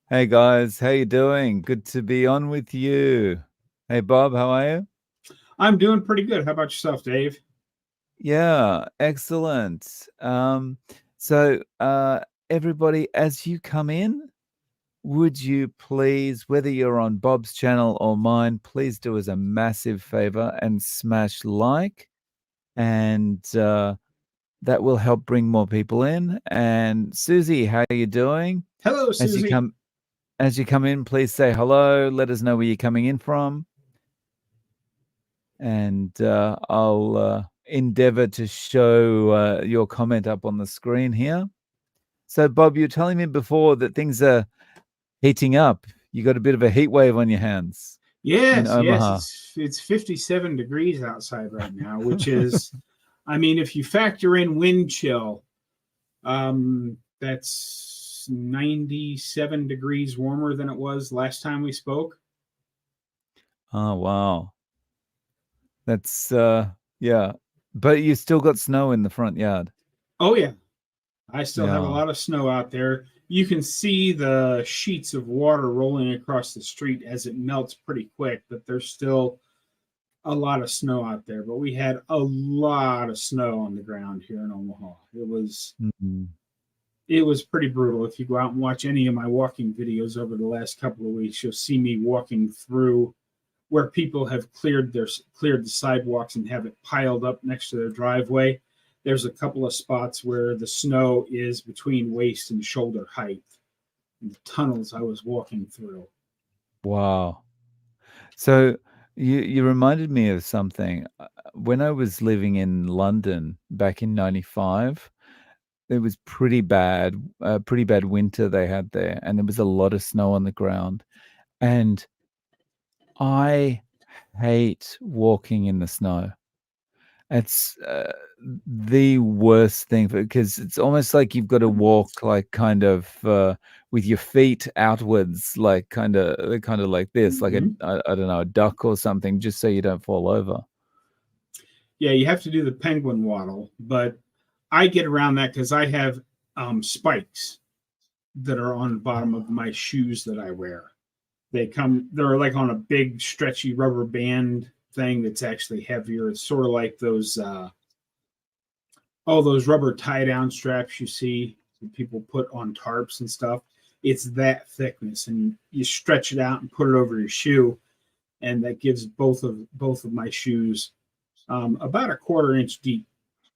Hey guys, how you doing? Good to be on with you. Hey Bob, how are you? I'm doing pretty good. How about yourself, Dave? Yeah, excellent. So everybody, as you come in, would you please, whether you're on Bob's channel or mine, please do us a massive favor and smash like, and that will help bring more people in. And Susie, how are you doing? Hello, As you Susie. come as you come in, please say hello. Let us know where you're coming in from. And I'll endeavor to show your comment up on the screen here. So, Bob, you were telling me before that things are heating up. You got a bit of a heat wave on your hands in Yes, Omaha. it's 57 degrees outside right now, which is, I mean, if you factor in wind chill, that's 97 degrees warmer than it was last time we spoke. Oh, wow. That's, yeah. But you still got snow in the front yard. Oh yeah, I still have a Yeah. lot of snow out there. You can see the sheets of water rolling across the street as it melts pretty quick, but there's still a lot of snow out there, but we had a lot of snow on the ground here in Omaha. Mhm. It was pretty brutal. If you go out and watch any of my walking videos over the last couple of weeks, you'll see me walking through where people have cleared the sidewalks and have it piled up next to their driveway. There's a couple of spots where the snow is between waist and shoulder height. In the tunnels I was walking through. Wow. So you reminded me of something. When I was living in London back in 95, it was pretty bad winter they had there, and there was a lot of snow on the ground. And I hate walking in the snow. It's the worst thing because it's almost like you've got to walk like kind of with your feet outwards, like kind of like this, like Mm-hmm. I don't know, a duck or something, just so you don't fall over. Yeah, you have to do the penguin waddle, but I get around that because I have spikes that are on the bottom of my shoes that I wear. They're like on a big stretchy rubber band thing that's actually heavier. It's sort of like those rubber tie down straps you see that people put on tarps and stuff. It's that thickness, and you stretch it out and put it over your shoe, and that gives both of my shoes about a quarter-inch deep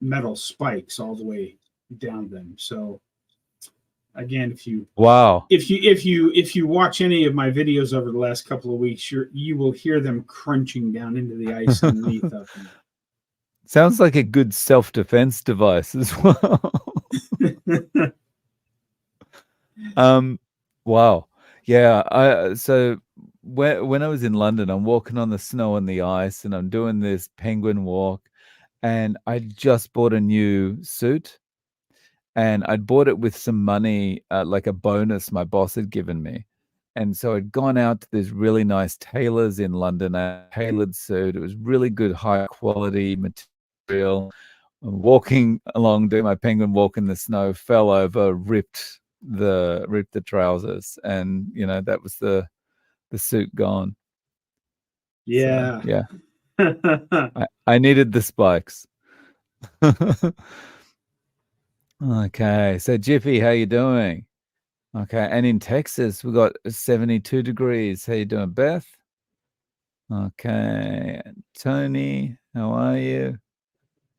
metal spikes all the way down them. So again, Wow. if you watch any of my videos over the last couple of weeks, you will hear them crunching down into the ice underneath of Sounds like a good self-defense device as well. me. Um, wow. Yeah, so when I was in London, I'm walking on the snow and the ice, and I'm doing this penguin walk, and I just bought a new suit, and I'd bought it with some money, like a bonus my boss had given me. And so I'd gone out to this really nice tailors in London, a tailored suit. It was really good, high quality material. I'm walking along, doing my penguin walk in the snow, fell over, ripped the trousers, and that was the suit gone. So Yeah. yeah, I needed the spikes. Okay, so Jiffy, how you doing? Okay, and in Texas, we got 72 degrees. How you doing, Beth? Okay, Tony, how are you?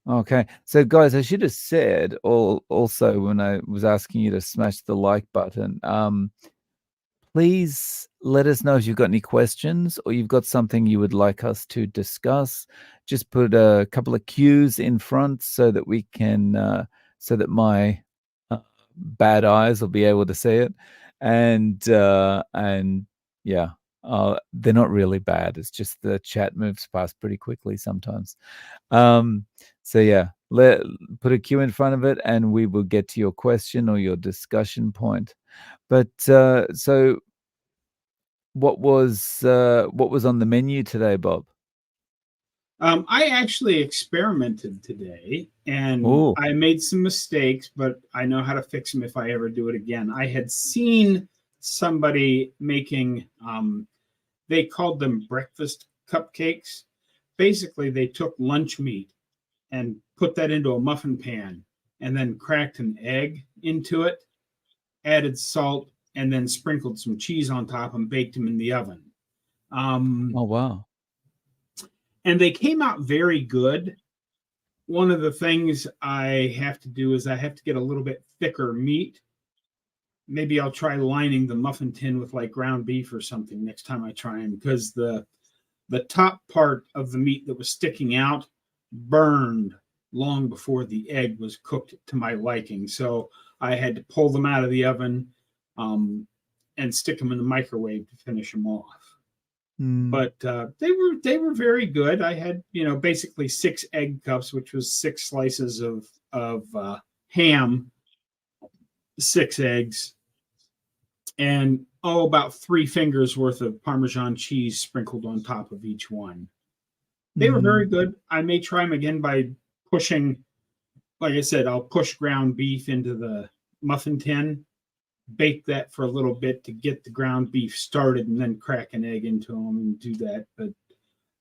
Okay, so guys, I should have said also when I was asking you to smash the like button, please let us know if you've got any questions or you've got something you would like us to discuss. Just put a couple of cues in front so that we can, so that my uh, bad eyes will be able to see it. And yeah, they're not really bad. It's just the chat moves past pretty quickly sometimes. Um, so yeah, put a cue in front of it, and we will get to your question or your discussion point. But so what was on the menu today, Bob? I actually experimented today and Oh, I made some mistakes, but I know how to fix them if I ever do it again. I had seen somebody making, they called them breakfast cupcakes. Basically, they took lunch meat and put that into a muffin pan and then cracked an egg into it, added salt, and then sprinkled some cheese on top and baked them in the oven. Oh, wow. And they came out very good. One of the things I have to do is I have to get a little bit thicker meat. Maybe I'll try lining the muffin tin with like ground beef or something next time I try them, because the top part of the meat that was sticking out burned long before the egg was cooked to my liking. So I had to pull them out of the oven, and stick them in the microwave to finish them off. But they were very good. I had, basically 6 egg cups, which was 6 slices of ham, 6 eggs, and about 3 fingers worth of Parmesan cheese sprinkled on top of each one. They were very good. I may try them again by pushing, like I said, I'll push ground beef into the muffin tin, bake that for a little bit to get the ground beef started, and then crack an egg into them and do that. But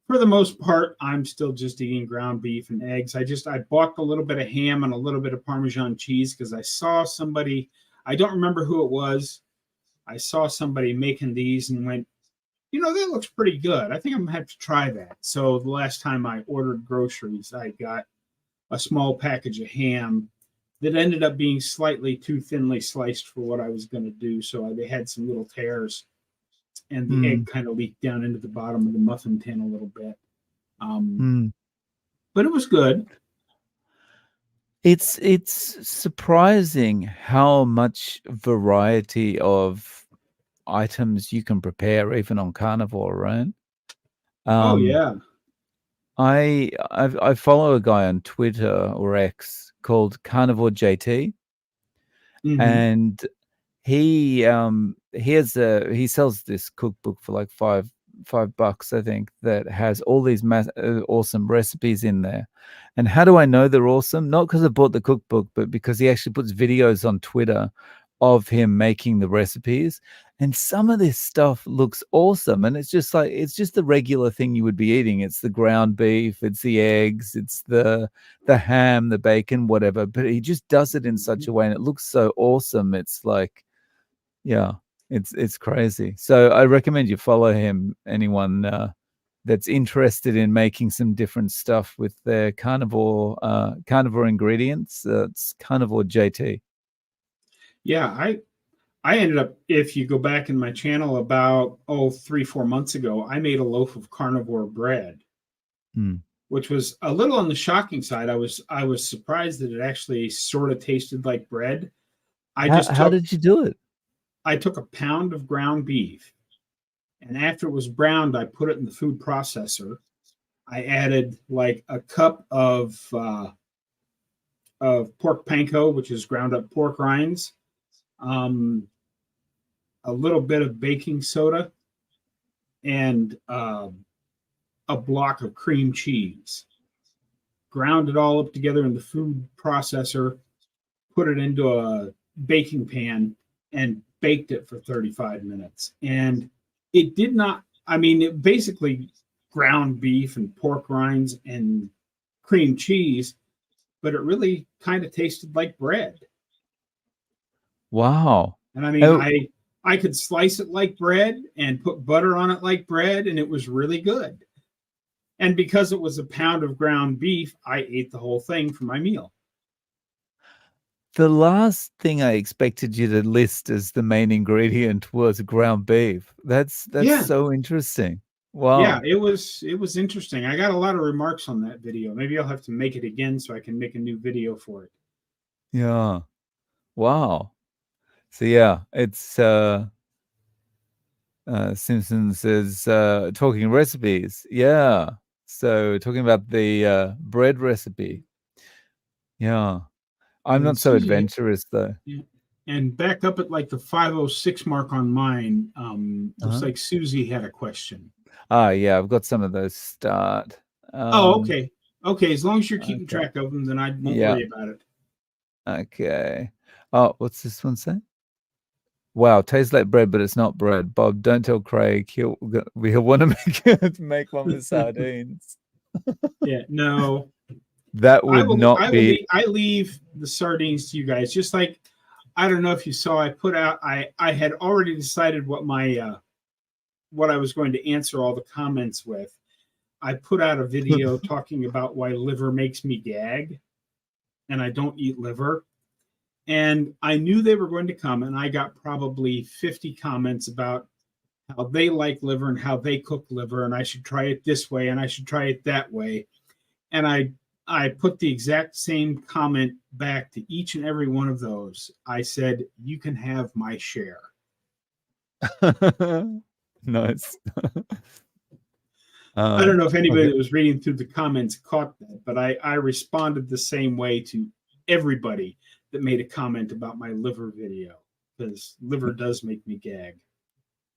for the most part, I'm still just eating ground beef and eggs. I bought a little bit of ham and a little bit of Parmesan cheese because I saw somebody, I don't remember who it was. I saw somebody making these and went, that looks pretty good. I think I'm gonna have to try that. So the last time I ordered groceries, I got a small package of ham that ended up being slightly too thinly sliced for what I was going to do. So they had some little tears, and the egg kind of leaked down into the bottom of the muffin tin a little bit. But it was good. It's surprising how much variety of items you can prepare even on Carnivore, right? Oh yeah. I follow a guy on Twitter or X called Carnivore JT, and he he sells this cookbook for like $5, I think, that has all these awesome recipes in there. And how do I know they're awesome? Not because I bought the cookbook, but because he actually puts videos on Twitter of him making the recipes. And some of this stuff looks awesome. And it's just the regular thing you would be eating. It's the ground beef, it's the eggs, it's the ham, the bacon, whatever. But he just does it in such a way, and it looks so awesome. It's like, yeah, it's crazy. So I recommend you follow him. Anyone that's interested in making some different stuff with their carnivore ingredients, it's Carnivore JT. Yeah, I ended up, if you go back in my channel about 3-4 months ago, I made a loaf of carnivore bread, which was a little on the shocking side. I was surprised that it actually sort of tasted like bread. How did you do it? I took a pound of ground beef, and after it was browned, I put it in the food processor. I added like a cup of pork panko, which is ground up pork rinds, a little bit of baking soda, and a block of cream cheese. Ground it all up together in the food processor, put it into a baking pan, and baked it for 35 minutes. And it did not, it basically ground beef and pork rinds and cream cheese, but it really kind of tasted like bread. Wow. And I could slice it like bread and put butter on it like bread, and it was really good. And because it was a pound of ground beef, I ate the whole thing for my meal. The last thing I expected you to list as the main ingredient was ground beef. That's so interesting. Yeah, Wow. it was interesting. I got a lot of remarks on that video. Maybe I'll have to make it again so I can make a new video for it. Yeah. Wow. So yeah, it's Simpsons is talking recipes. Yeah. So talking about the bread recipe. Yeah. I'm And not so Susie, adventurous though. yeah. And back up at like the 506 mark on mine, looks Uh-huh. like Susie had a question. Yeah, I've got some of those start. Oh, okay. Okay, as long as you're keeping Okay. track of them, then I won't Yeah. worry about it. Okay. Oh, what's this one say? Wow, tastes like bread, but it's not bread. Bob, don't tell Craig. He'll want to make one with sardines. Yeah, no. That would not be. I leave the sardines to you guys. Just like, I don't know if you saw, I put out, I had already decided what my what I was going to answer all the comments with. I put out a video talking about why liver makes me gag, and I don't eat liver. And I knew they were going to come, and I got probably 50 comments about how they like liver and how they cook liver, and I should try it this way and I should try it that way. And I put the exact same comment back to each and every one of those. I said, you can have my share. Nice. I don't know if anybody Okay. that was reading through the comments caught that, but I responded the same way to everybody that made a comment about my liver video, because liver does make me gag.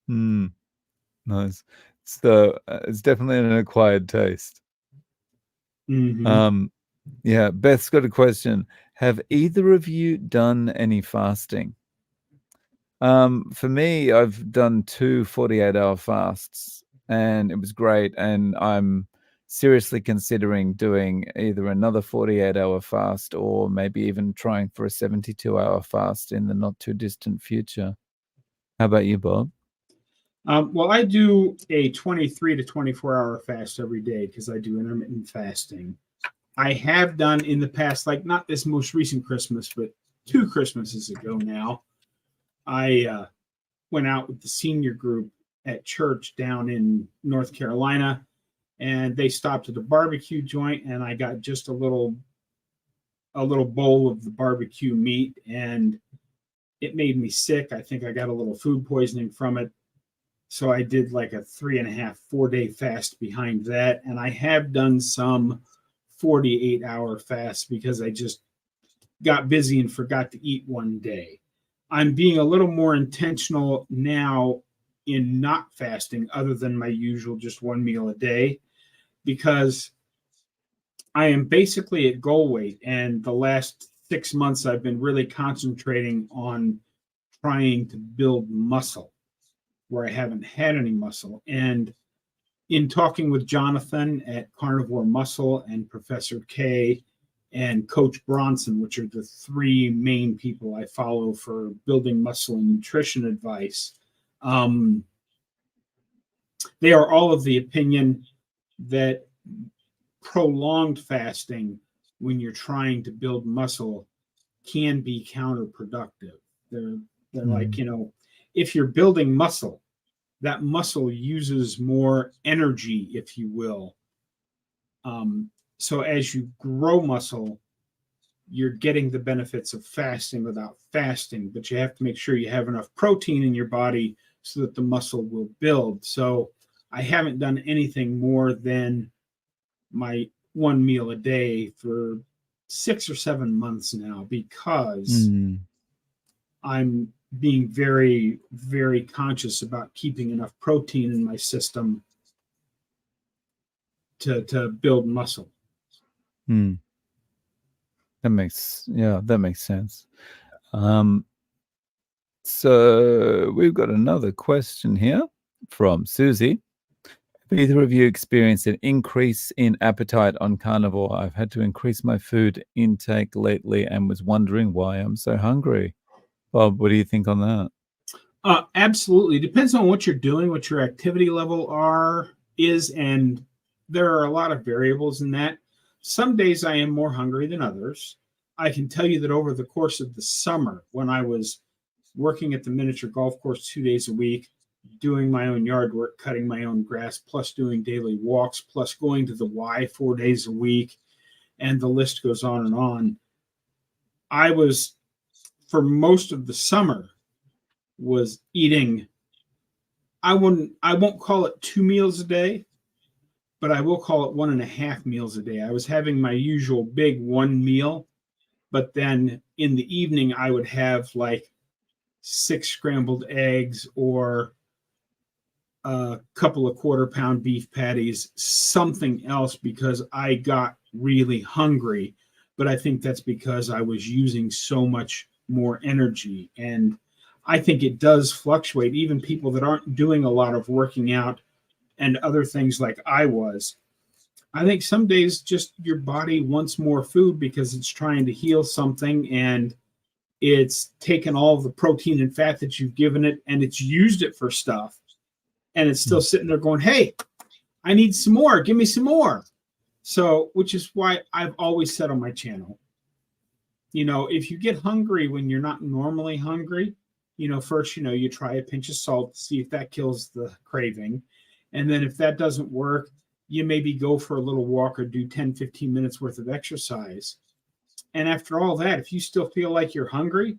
Nice. So it's definitely an acquired taste. Mm-hmm. Yeah, Beth's got a question. Have either of you done any fasting? For me, I've done 2 48-hour fasts, and it was great. And I'm seriously considering doing either another 48-hour fast or maybe even trying for a 72-hour fast in the not too distant future. How about you, Bob? Well, I do a 23 to 24-hour fast every day because I do intermittent fasting. I have done in the past, like not this most recent Christmas, but 2 Christmases ago now, I went out with the senior group at church down in North Carolina, and they stopped at a barbecue joint, and I got just a little bowl of the barbecue meat, and it made me sick. I think I got a little food poisoning from it. So I did like a 3.5, 4-day fast behind that. And I have done some 48-hour fasts because I just got busy and forgot to eat one day. I'm being a little more intentional now in not fasting other than my usual just one meal a day, because I am basically at goal weight. And the last 6 months, I've been really concentrating on trying to build muscle where I haven't had any muscle. And in talking with Jonathan at Carnivore Muscle and Professor K and Coach Bronson, which are the 3 main people I follow for building muscle and nutrition advice, they are all of the opinion that prolonged fasting when you're trying to build muscle can be counterproductive. They're like, if you're building muscle, that muscle uses more energy, if you will. So as you grow muscle, you're getting the benefits of fasting without fasting, but you have to make sure you have enough protein in your body so that the muscle will build. So I haven't done anything more than my one meal a day for 6 or 7 months now, because I'm being very, very conscious about keeping enough protein in my system to build muscle. That makes sense. So we've got another question here from Susie. Have either of you experienced an increase in appetite on carnivore? I've had to increase my food intake lately and was wondering why I'm so hungry. Bob, what do you think on that? Absolutely. Depends on what you're doing, what your activity level is, and there are a lot of variables in that. Some days I am more hungry than others. I can tell you that over the course of the summer, when I was working at the miniature golf course 2 days a week, doing my own yard work, cutting my own grass, plus doing daily walks, plus going to the Y 4 days a week, and the list goes on and on. I was, for most of the summer, was eating, I won't call it 2 meals a day, but I will call it 1.5 meals a day. I was having my usual big one meal, but then in the evening I would have like 6 scrambled eggs or a couple of quarter-pound beef patties, something else, because I got really hungry. But I think that's because I was using so much more energy. And I think it does fluctuate. Even people that aren't doing a lot of working out and other things like I was, I think some days just your body wants more food because it's trying to heal something, and it's taken all the protein and fat that you've given it and it's used it for stuff. And it's still sitting there going, hey, I need some more. Give me some more. So, which is why I've always said on my channel, if you get hungry when you're not normally hungry, first, you try a pinch of salt to see if that kills the craving. And then if that doesn't work, you maybe go for a little walk or do 10, 15 minutes worth of exercise. And after all that, if you still feel like you're hungry,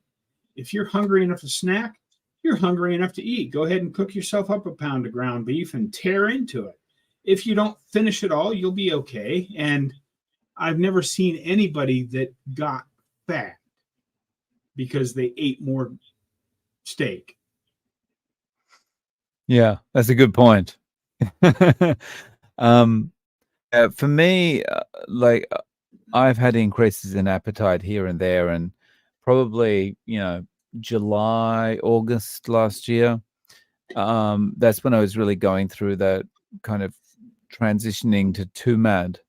if you're hungry enough to snack, you're hungry enough to eat. Go ahead and cook yourself up a pound of ground beef and tear into it. If you don't finish it all, you'll be okay. And I've never seen anybody that got fat because they ate more steak. Yeah, that's a good point. For me, I've had increases in appetite here and there, and probably, July, August last year, that's when I was really going through that kind of transitioning to too mad.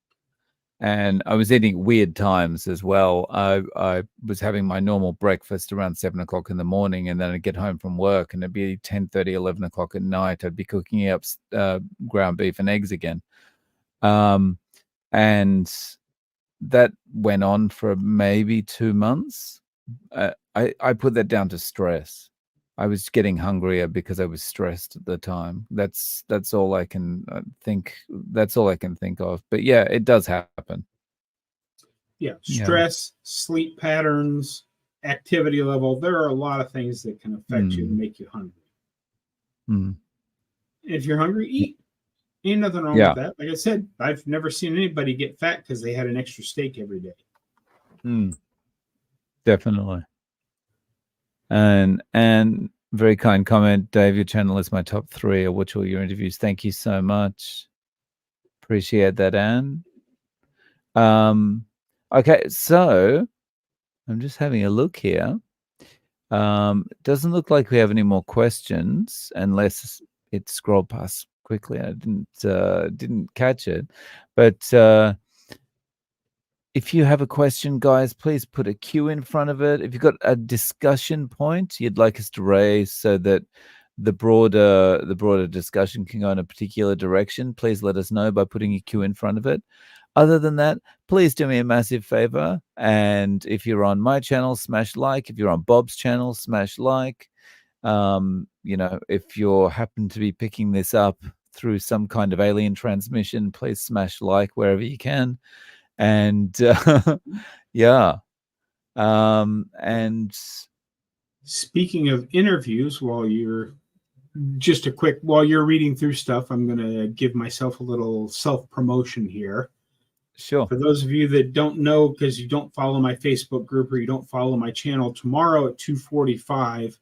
And I was eating weird times as well. I was having my normal breakfast around 7 o'clock in the morning, and then I'd get home from work and it'd be 10:30, 11 o'clock at night. I'd be cooking up ground beef and eggs again. And that went on for maybe 2 months. I put that down to stress. I was getting hungrier because I was stressed at the time. That's all I can think. That's all I can think of. But yeah, it does happen. Yeah, stress, sleep patterns, activity level. There are a lot of things that can affect you and make you hungry. If you're hungry, eat. Ain't nothing wrong with that. Like I said, I've never seen anybody get fat because they had an extra steak every day. Definitely. And very kind comment, Dave. Your channel is my top 3. I watch all your interviews. Thank you so much. Appreciate that, Anne. Okay, so I'm just having a look here. It doesn't look like we have any more questions unless it scrolled past quickly. I didn't catch it, but if you have a question, guys, please put a Q in front of it. If you've got a discussion point you'd like us to raise so that the broader discussion can go in a particular direction, please let us know by putting a Q in front of it. Other than that, please do me a massive favor. And if you're on my channel, smash like. If you're on Bob's channel, smash like. If you happen to be picking this up through some kind of alien transmission, please smash like wherever you can. And and speaking of interviews, while you're reading through stuff, I'm going to give myself a little self-promotion here. Sure. For those of you that don't know, because you don't follow my Facebook group or you don't follow my channel, tomorrow at 2:45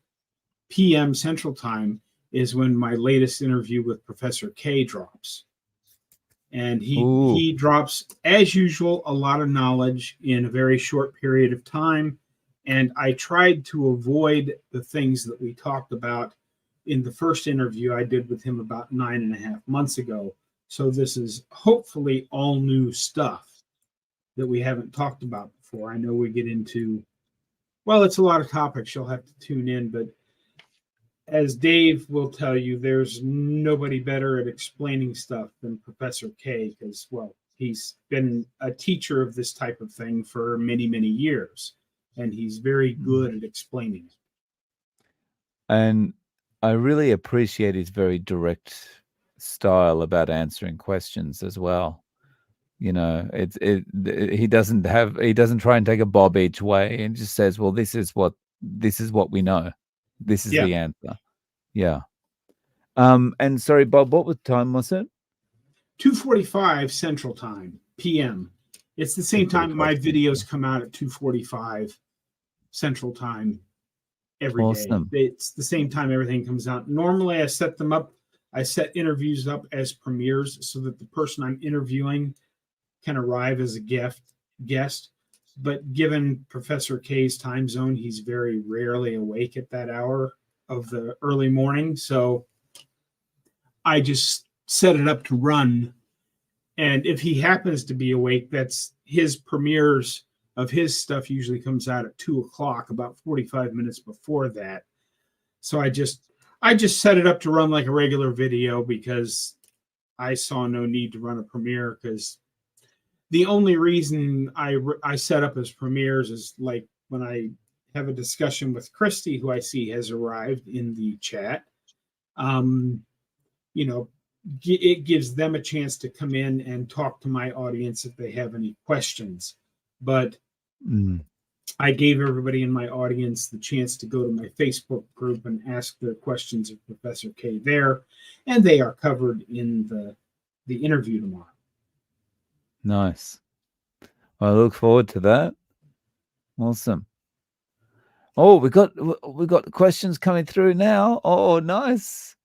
p.m. Central Time is when my latest interview with Professor K drops. And he drops, as usual, a lot of knowledge in a very short period of time. And I tried to avoid the things that we talked about in the first interview I did with him about 9.5 months ago. So this is hopefully all new stuff that we haven't talked about before. I know we get into, it's a lot of topics. You'll have to tune in, but as Dave will tell you, there's nobody better at explaining stuff than Professor K, because, he's been a teacher of this type of thing for many, many years, and he's very good at explaining. And I really appreciate his very direct style about answering questions as well. He doesn't try and take a bob each way and just says, well, this is what we know. This is the answer. Yeah. And sorry, Bob, what time was it? 2:45 Central Time, PM. It's the same time my videos come out at 2:45 Central Time every day. It's the same time everything comes out. Normally, I set interviews up as premieres so that the person I'm interviewing can arrive as a guest. But given Professor K's time zone, he's very rarely awake at that hour. of the early morning. So I just set it up to run. And if he happens to be awake, that's his premieres of his stuff usually comes out at 2 o'clock, about 45 minutes before that. So I just set it up to run like a regular video because I saw no need to run a premiere, because the only reason I set up as premieres is like when I have a discussion with Christy, who I see has arrived in the chat. You know, it gives them a chance to come in and talk to my audience if they have any questions. But I gave everybody in my audience the chance to go to my Facebook group and ask their questions of Professor K there, and they are covered in the interview tomorrow. Nice. I look forward to that. Awesome. Oh, we got questions coming through now. Oh, nice.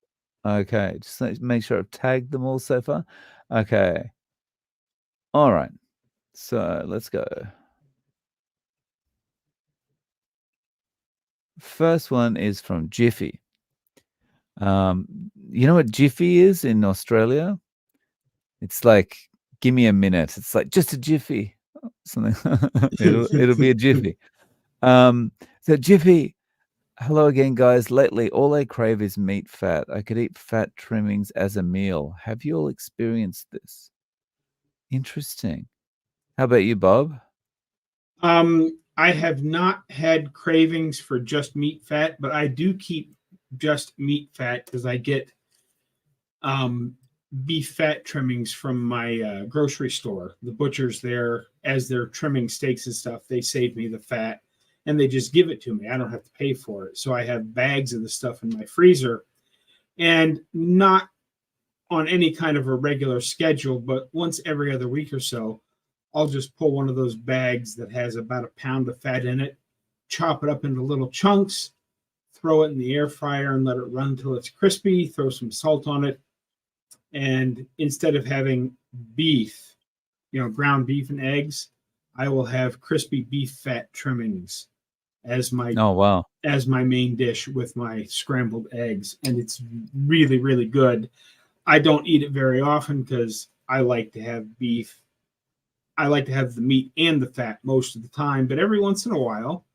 Okay, just make sure I've tagged them all so far. Okay. All right. So let's go. First one is from Jiffy. You know what Jiffy is in Australia? It's like, give me a minute. It's like just a Jiffy. Something. it'll be a Jiffy. So Jiffy, hello again, guys. Lately, all I crave is meat fat. I could eat fat trimmings as a meal. Have you all experienced this? Interesting. How about you, Bob? I have not had cravings for just meat fat, but I do keep just meat fat because I get beef fat trimmings from my grocery store. The butchers there, as they're trimming steaks and stuff, they save me the fat and they just give it to me. I don't have to pay for it. So I have bags of the stuff in my freezer, and not on any kind of a regular schedule, but once every other week or so, I'll just pull one of those bags that has about a pound of fat in it, chop it up into little chunks, throw it in the air fryer and let it run till it's crispy, throw some salt on it. And instead of having beef, ground beef and eggs, I will have crispy beef fat trimmings as my as my main dish with my scrambled eggs. And it's really, really good. I don't eat it very often because I like to have beef. I like to have the meat and the fat most of the time, but every once in a while,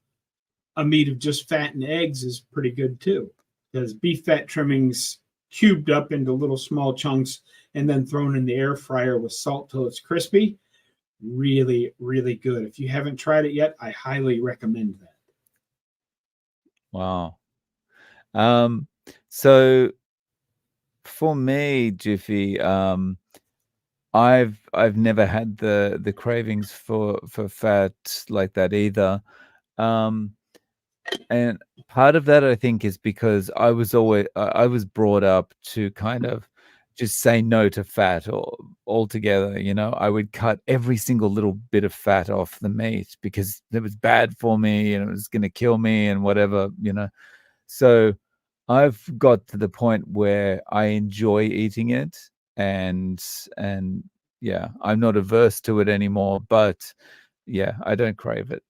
a meat of just fat and eggs is pretty good too, because beef fat trimmings cubed up into little small chunks and then thrown in the air fryer with salt till it's crispy. Really, really good. If you haven't tried it yet, I highly recommend that. Wow. So for me, Jiffy, I've never had the cravings for fat like that either. And part of that, I think, is because I was brought up to kind of just say no to fat altogether. I would cut every single little bit of fat off the meat because it was bad for me and it was going to kill me and whatever. So I've got to the point where I enjoy eating it, and yeah, I'm not averse to it anymore, but yeah, I don't crave it.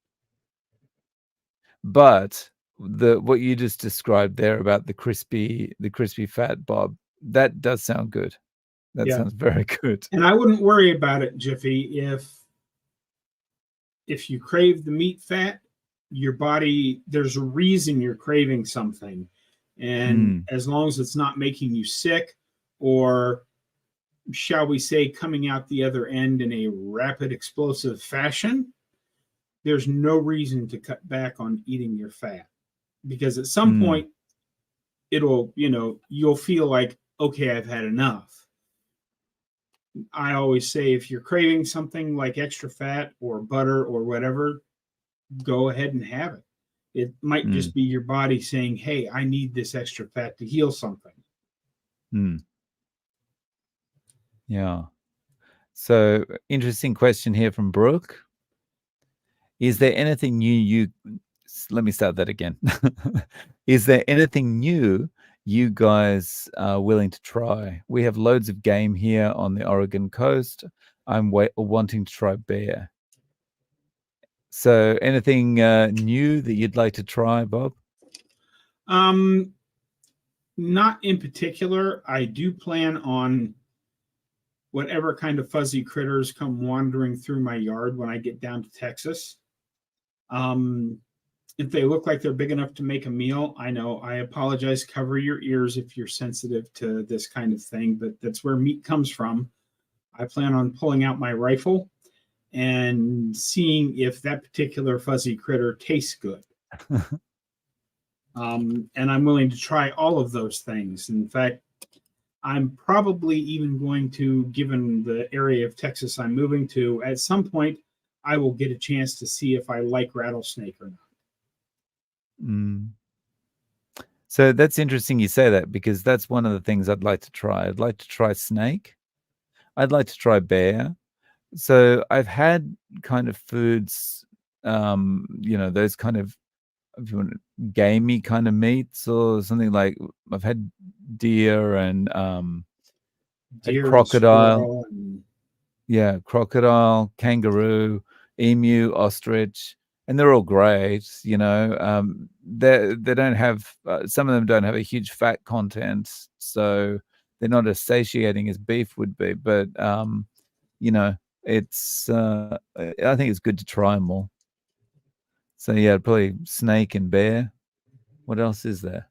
But what you just described there about the crispy fat, Bob, that does sound good. That sounds very good. And I wouldn't worry about it, Jiffy, if you crave the meat fat, your body, there's a reason you're craving something. And as long as it's not making you sick, or shall we say coming out the other end in a rapid explosive fashion, there's no reason to cut back on eating your fat, because at some point you'll feel like, okay, I've had enough. I always say, if you're craving something like extra fat or butter or whatever, go ahead and have it. It might just be your body saying, hey, I need this extra fat to heal something. Yeah. So, interesting question here from Brooke. Is there anything new let me start that again. Is there anything new you guys are willing to try? We have loads of game here on the Oregon coast. I'm wanting to try bear. So anything new that you'd like to try, Bob? Not in particular. I do plan on whatever kind of fuzzy critters come wandering through my yard when I get down to Texas. Um, if they look like they're big enough to make a meal, I know, I apologize. Cover your ears if you're sensitive to this kind of thing, but that's where meat comes from. I plan on pulling out my rifle and seeing if that particular fuzzy critter tastes good. And I'm willing to try all of those things. In fact, I'm probably even going to, given the area of Texas I'm moving to, at some point, I will get a chance to see if I like rattlesnake or not. Mm. So that's interesting you say that, because that's one of the things I'd like to try. I'd like to try snake. I'd like to try bear. So I've had kind of foods, those kind of, if you want, gamey kind of meats or something. Like I've had deer and had Deer and crocodile. squirrel and Yeah, crocodile, kangaroo, emu, ostrich, and they're all great. They don't have, some of them don't have a huge fat content, so they're not as satiating as beef would be. But you know, it's I think it's good to try them all. So yeah, probably snake and bear. What else is there?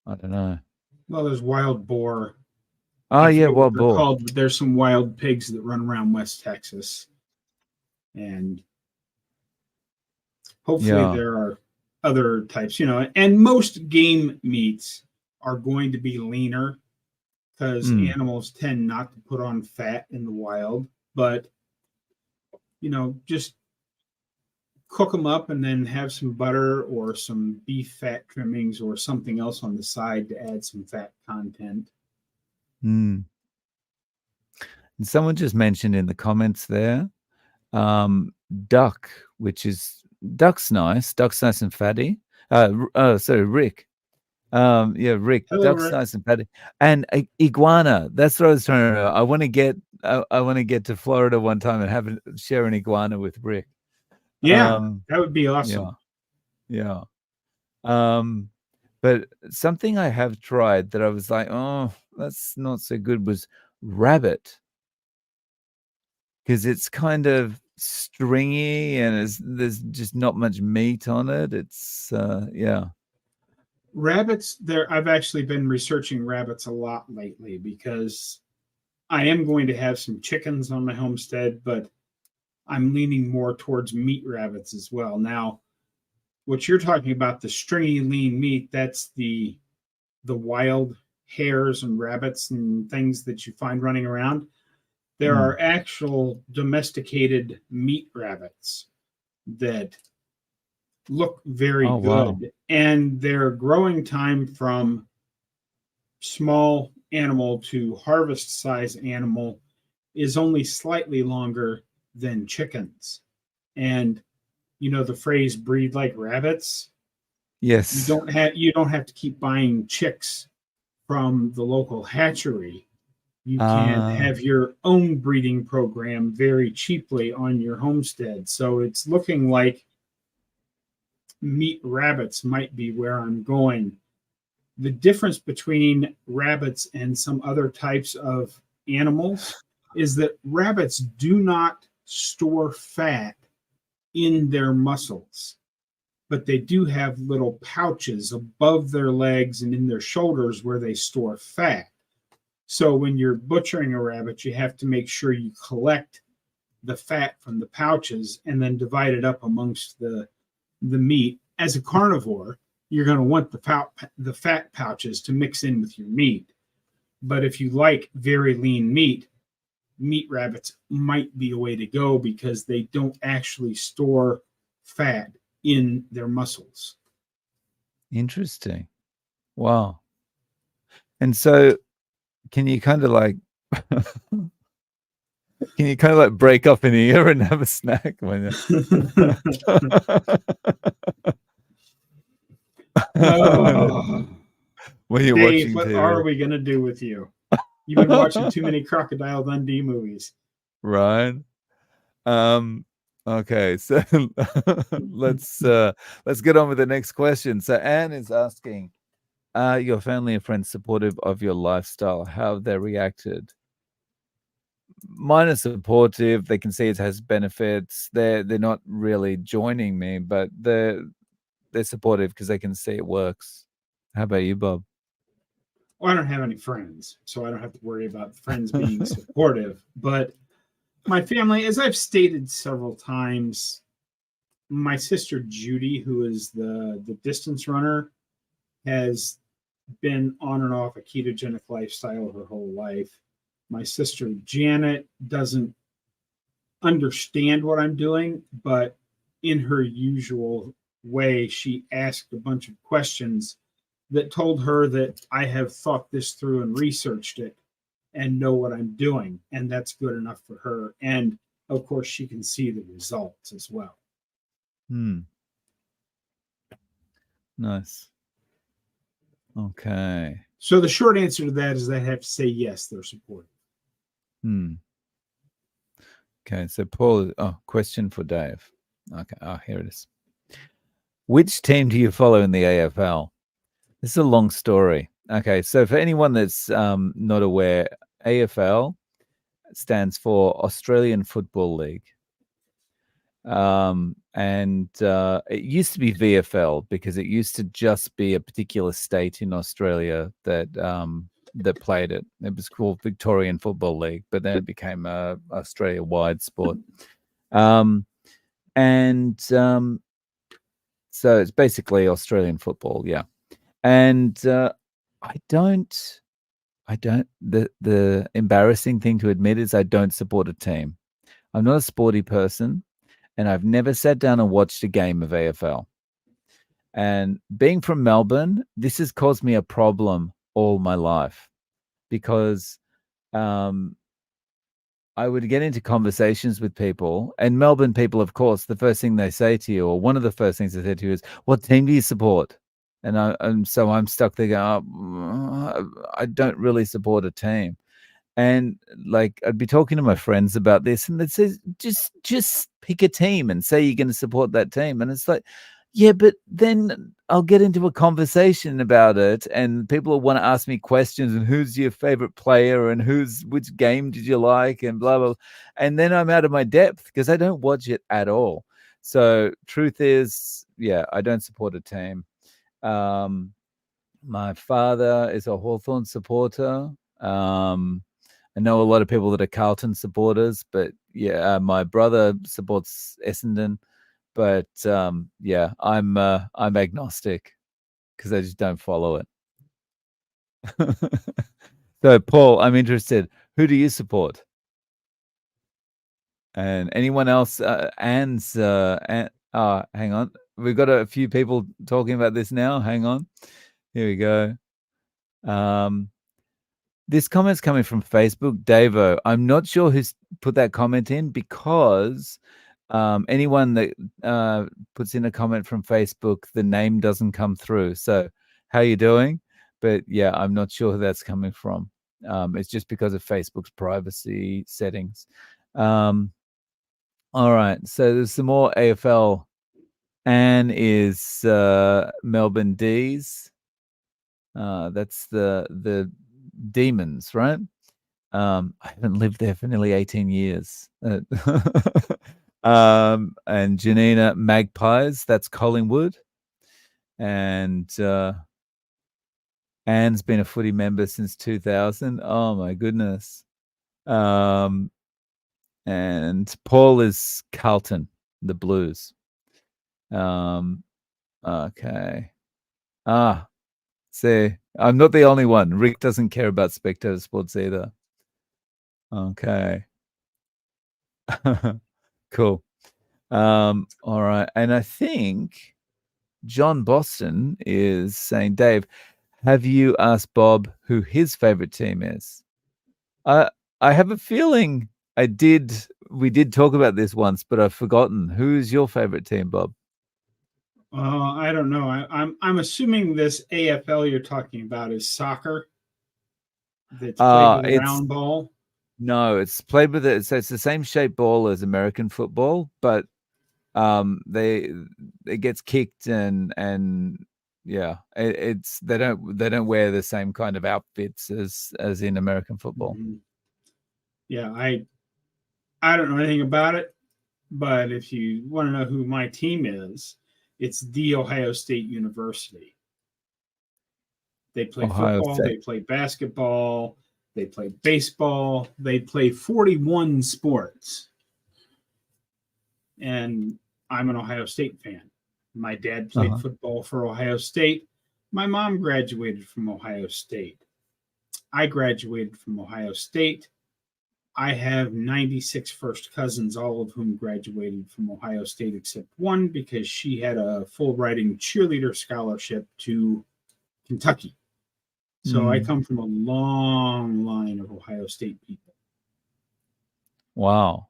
I don't know. well, there's wild boar. Oh I yeah, forget what wild they're boar. called, but there's some wild pigs that run around West Texas. And hopefully Yeah. there are other types, and most game meats are going to be leaner because Mm. animals tend not to put on fat in the wild. But, just cook them up and then have some butter or some beef fat trimmings or something else on the side to add some fat content. Mm. And someone just mentioned in the comments there, duck, which is duck's nice. Duck's nice and fatty. Sorry, Rick. Yeah, Rick. Hello, Duck's Rick. nice and fatty. And iguana. That's what I was trying to remember. I want to get to Florida one time and share an iguana with Rick. Yeah, that would be Yeah, awesome. yeah. But something I have tried that I was like, oh, that's not so good, was rabbit. Because it's kind of stringy and there's just not much meat on it. It's yeah. Rabbits, I've actually been researching rabbits a lot lately because I am going to have some chickens on my homestead, but I'm leaning more towards meat rabbits as well. Now, what you're talking about, the stringy lean meat, that's the wild hares and rabbits and things that you find running around. There Mm. are actual domesticated meat rabbits that look very Oh wow. good, and their growing time from small animal to harvest size animal is only slightly longer than chickens. And the phrase breed like rabbits, Yes. you don't have to keep buying chicks from the local hatchery. You can Uh have your own breeding program very cheaply on your homestead. So it's looking like meat rabbits might be where I'm going. The difference between rabbits and some other types of animals is that rabbits do not store fat in their muscles, but they do have little pouches above their legs and in their shoulders where they store fat. So when you're butchering a rabbit, you have to make sure you collect the fat from the pouches and then divide it up amongst the meat. As a carnivore, you're going to want the fat pouches to mix in with your meat. But if you like very lean meat, meat rabbits might be a way to go because they don't actually store fat in their muscles. interesting. Wow. And so can you kind of like break up an ear and have a snack when Oh, when you're Dave, watching what are TV? we going to do with you? You've been watching too many Crocodile Dundee movies. Right. Okay, so let's get on with the next question. So Anne is asking, are your family and friends supportive of your lifestyle? How have they reacted? Mine are supportive. They can see it has benefits. They're not really joining me, but they're supportive because they can see it works. How about you, Bob? Well, I don't have any friends, so I don't have to worry about friends being supportive. But my family, as I've stated several times, my sister Judy, who is the distance runner, has been on and off a ketogenic lifestyle her whole life. My sister Janet doesn't understand what I'm doing, but in her usual way, she asked a bunch of questions that told her that I have thought this through and researched it and know what I'm doing. And that's good enough for her. And of course, she can see the results as well. Nice. Okay. So the short answer to that is I have to say yes, they're supportive. Okay, so Paul, question for Dave. Okay, here it is. Which team do you follow in the AFL? This is a long story. Okay, so for anyone that's not aware, AFL stands for Australian Football League. And it used to be VFL because it used to just be a particular state in Australia that played it. It was called Victorian Football League, but then it became a Australia-wide sport. So it's basically Australian football, yeah. And I don't. The embarrassing thing to admit is I don't support a team. I'm not a sporty person, and I've never sat down and watched a game of AFL. And being from Melbourne, this has caused me a problem all my life because I would get into conversations with people, and Melbourne people, of course, the first thing they say to you, or one of the first things they say to you is, "What team do you support?" And so I'm stuck there going, I don't really support a team. And like I'd be talking to my friends about this, and they'd say, just pick a team and say you're going to support that team. And it's like, yeah, but then I'll get into a conversation about it, and people will want to ask me questions and who's your favorite player and which game did you like and blah blah. And then I'm out of my depth because I don't watch it at all. So truth is, yeah, I don't support a team. My father is a Hawthorn supporter. I know a lot of people that are Carlton supporters, but yeah, my brother supports Essendon. But yeah, I'm agnostic because I just don't follow it. So, Paul, I'm interested. Who do you support? And anyone else? Hang on. We've got a few people talking about this now. Hang on. Here we go. This comment's coming from Facebook. Davo, I'm not sure who's put that comment in because anyone that puts in a comment from Facebook, the name doesn't come through. So how you doing? But yeah, I'm not sure who that's coming from. It's just because of Facebook's privacy settings. All right. So there's some more AFL. Anne is Melbourne D's. That's the Demons, right? I haven't lived there for nearly 18 years. And Janina Magpies, that's Collingwood. And Anne's been a footy member since 2000. Oh my goodness. And Paul is Carlton, the Blues. Okay. See, I'm not the only one. Rick doesn't care about Spectator Sports either. Okay. Cool. All right. And I think John Boston is saying, Dave, have you asked Bob who his favorite team is? I have a feeling we did talk about this once, but I've forgotten. Who's your favorite team, Bob? I don't know. I'm assuming this AFL you're talking about is soccer. That's played with a round ball. No, it's played with it. So it's the same shaped ball as American football, but it gets kicked and Yeah, it's they don't wear the same kind of outfits as in American football. Mhm. Yeah, I don't know anything about it, but if you want to know who my team is, it's the Ohio State University. They play Ohio football, State. they play basketball, they play baseball, they play 41 sports. And I'm an Ohio State fan. My dad played Uh-huh. football for Ohio State. My mom graduated from Ohio State. I graduated from Ohio State. I have 96 first cousins, all of whom graduated from Ohio State except one because she had a full riding cheerleader scholarship to Kentucky. So I Mm. come from a long line of Ohio State people. Wow.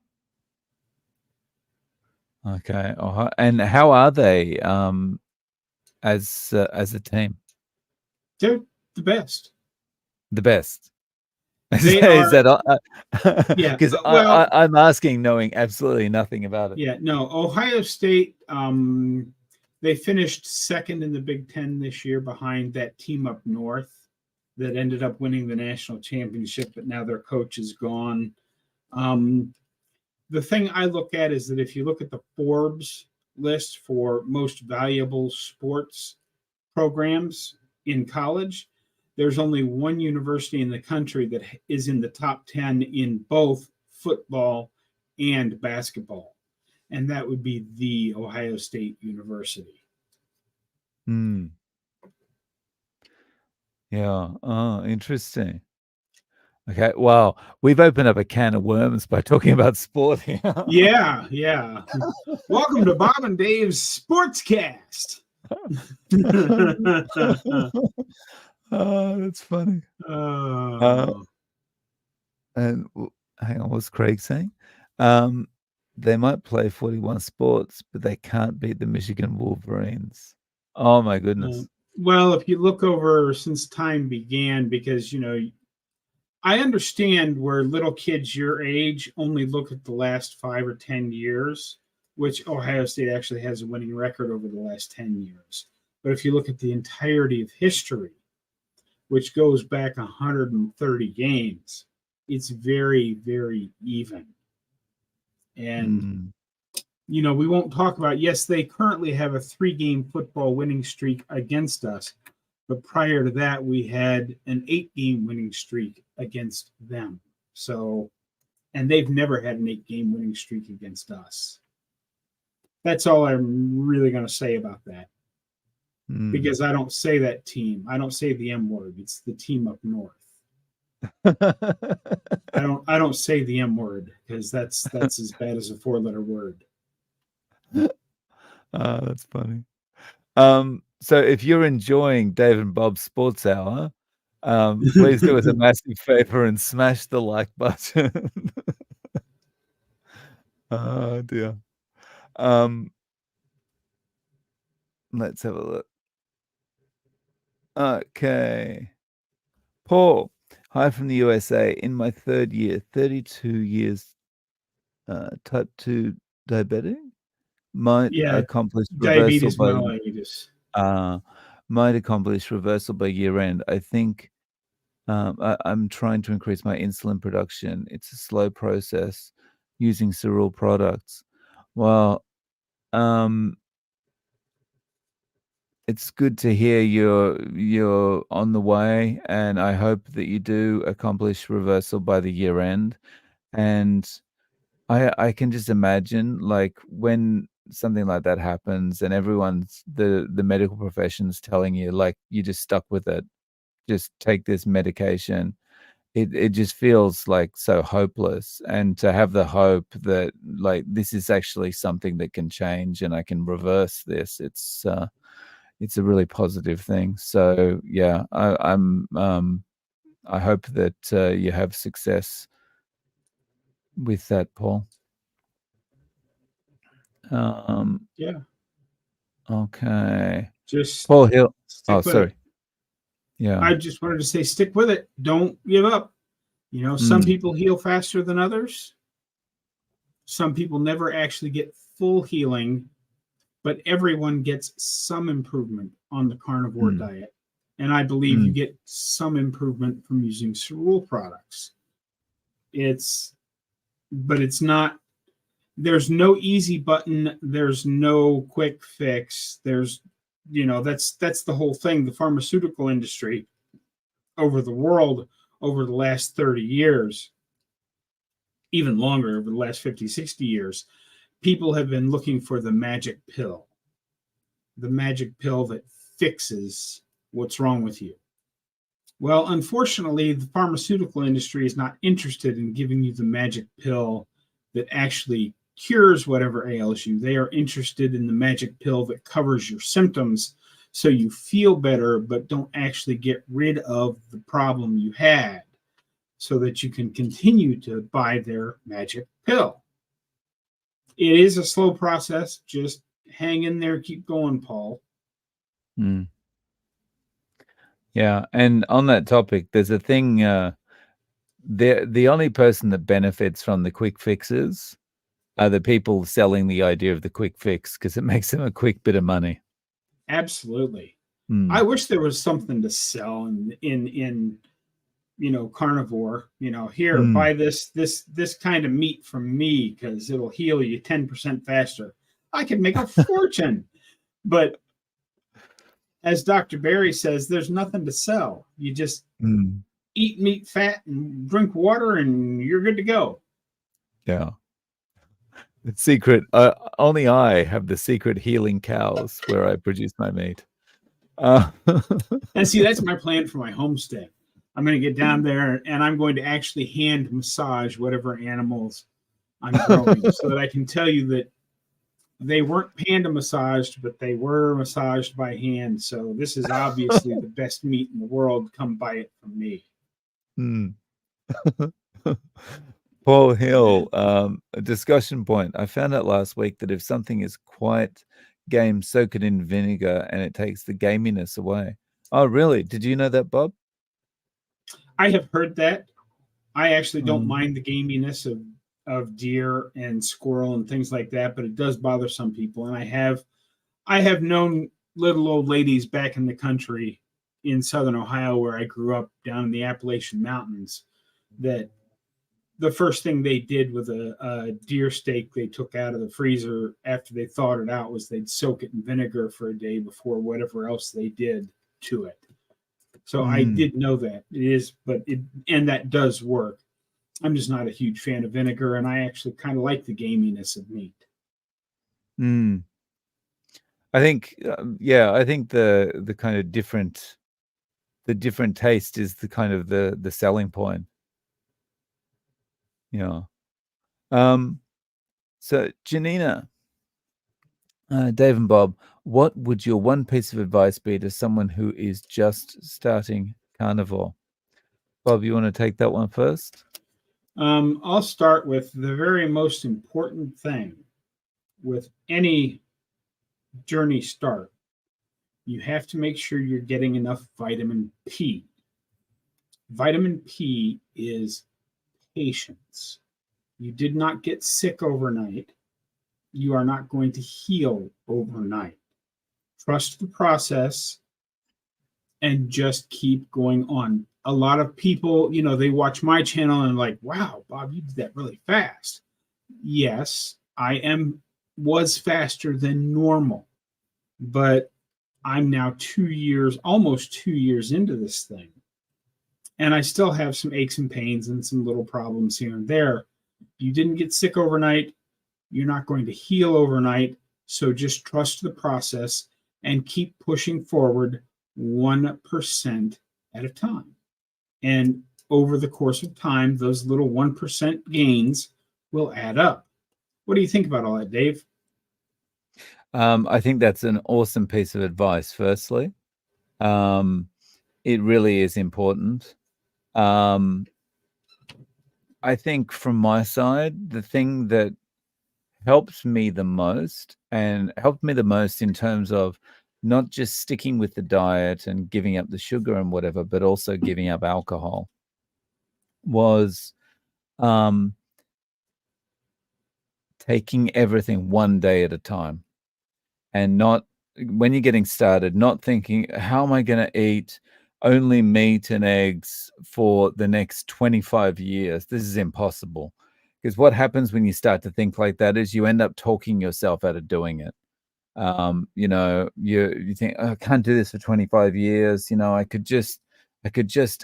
Okay. And how are they as a team? They're the best. The best. They Is are, that yeah. because Well, I'm asking knowing absolutely nothing about it. yeah, no, Ohio State, they finished second in the Big Ten this year behind that team up north that ended up winning the national championship, but now their coach is gone. Um, the thing I look at is that if you look at the Forbes list for most valuable sports programs in college, there's only one university in the country that is in the top 10 in both football and basketball, and that would be the Ohio State University. Hmm. Yeah. Oh, interesting. Okay. Wow. We've opened up a can of worms by talking about sport here. Yeah, yeah. Welcome to Bob and Dave's Sportscast. Oh, that's funny. Uh, Oh, and hang on, what's Craig saying? Um, they might play 41 sports, but they can't beat the Michigan Wolverines. Oh my goodness. well, if you look over since time began, because I understand where little kids your age only look at the last 5 or 10 years, which Ohio State actually has a winning record over the last 10 years. But if you look at the entirety of history, which goes back 130 games, it's very, very even. And, Mm, we won't talk about, yes, they currently have a 3-game football winning streak against us. But prior to that, we had an 8-game winning streak against them. So, and they've never had an 8-game winning streak against us. That's all I'm really going to say about that. mm. Because I don't say that team. I don't say the M word. It's the team up north. I don't say the M word because that's as bad as a 4-letter word. That's funny. So if you're enjoying Dave and Bob's Sports Hour, please do us a massive favor and smash the like button. Oh dear. Um, let's have a look. Okay. Paul, hi from the USA. In my third year, 32 years, type 2 diabetic might Yeah, accomplish reversal diabetes by mellitus. uh, might accomplish reversal by year end. I think I'm trying to increase my insulin production. It's a slow process using cereal products. Well, um, it's good to hear you're on the way, and I hope that you do accomplish reversal by the year end. And I can just imagine, like, when something like that happens and everyone's the medical profession's telling you, like, "You just stuck with it. Just take this medication." It just feels, like, so hopeless, and to have the hope that, like, this is actually something that can change and I can reverse this, it's a really positive thing. So, yeah, I hope that, you have success with that, Paul. Um Yeah, Okay. just Paul Hill. Oh, stick with it. sorry. Yeah. I just wanted to say, stick with it. Don't give up. Some Mm. people heal faster than others. Some people never actually get full healing but everyone gets some improvement on the carnivore Mm. diet. And I believe you get some improvement from using cerule products. But it's not, there's no easy button, there's no quick fix. There's, that's the whole thing. The pharmaceutical industry over the world over the last 30 years, even longer, over the last 50, 60 years, people have been looking for the magic pill that fixes what's wrong with you. Well, unfortunately, the pharmaceutical industry is not interested in giving you the magic pill that actually cures whatever ails you. They are interested in the magic pill that covers your symptoms so you feel better, but don't actually get rid of the problem you had, so that you can continue to buy their magic pill. It is a slow process. Just hang in there, keep going, Paul. Mm. Yeah, and on that topic, there's a thing. The only person that benefits from the quick fixes are the people selling the idea of the quick fix, because it makes them a quick bit of money. Absolutely. I Mm. wish there was something to sell in carnivore. Here, Mm. buy this kind of meat from me because it'll heal you 10% faster. I could make a fortune. But as Dr. Barry says, there's nothing to sell. You just Mm. eat meat fat and drink water and you're good to go. Yeah. The secret, only I have the secret healing cows where I produce my meat. And see, that's my plan for my homestead. I'm going to get down there and I'm going to actually hand massage whatever animals I'm growing so that I can tell you that they weren't panda massaged, but they were massaged by hand. So this is obviously the best meat in the world. Come buy it from me. Mm. Paul Hill, a discussion point. I found out last week that if something is quite game, soak it in vinegar and it takes the gaminess away. Oh, really? Did you know that, Bob? I have heard that. I actually don't Mm. mind the gaminess of deer and squirrel and things like that, but it does bother some people. And I have known little old ladies back in the country in southern Ohio, where I grew up down in the Appalachian Mountains, that the first thing they did with a deer steak they took out of the freezer after they thawed it out was they'd soak it in vinegar for a day before whatever else they did to it. So I Mm. did know that it is, and that does work. I'm just not a huge fan of vinegar, and I actually kind of like the gaminess of meat. Mm. I think, I think the kind of the different taste is the kind of the selling point. Yeah. So Janina, Dave and Bob, what would your one piece of advice be to someone who is just starting carnivore? Bob, you want to take that one first? I'll start with the very most important thing with any journey start. You have to make sure you're getting enough vitamin P. Vitamin P is patience. You did not get sick overnight. You are not going to heal overnight. Trust the process and just keep going on. A lot of people, they watch my channel and like, wow, Bob, you did that really fast. Yes, was faster than normal, but I'm now almost 2 years into this thing. And I still have some aches and pains and some little problems here and there. You didn't get sick overnight. You're not going to heal overnight. So just trust the process and keep pushing forward 1% at a time. And over the course of time, those little 1% gains will add up. What do you think about all that, Dave? I think that's an awesome piece of advice, firstly. It really is important. I think from my side, the thing that helped me the most in terms of not just sticking with the diet and giving up the sugar and whatever, but also giving up alcohol was taking everything one day at a time. and not when you're getting started, not thinking, how am I going to eat only meat and eggs for the next 25 years? This is impossible. Because what happens when you start to think like that is you end up talking yourself out of doing it. You know, you think, oh, I can't do this for 25 years. You know, I could just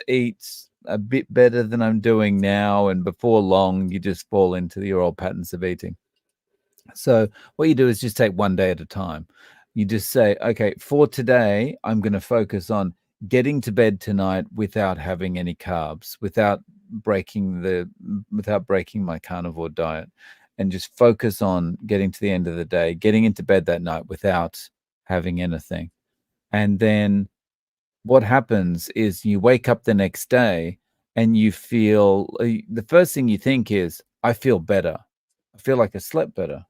eat a bit better than I'm doing now, and before long, you just fall into your old patterns of eating. So what you do is just take one day at a time. You just say, okay, for today, I'm going to focus on getting to bed tonight without having any carbs, without breaking my carnivore diet, and just focus on getting to the end of the day, getting into bed that night without having anything. And then what happens is you wake up the next day and you feel the first thing you think is, I feel better. I feel like I slept better.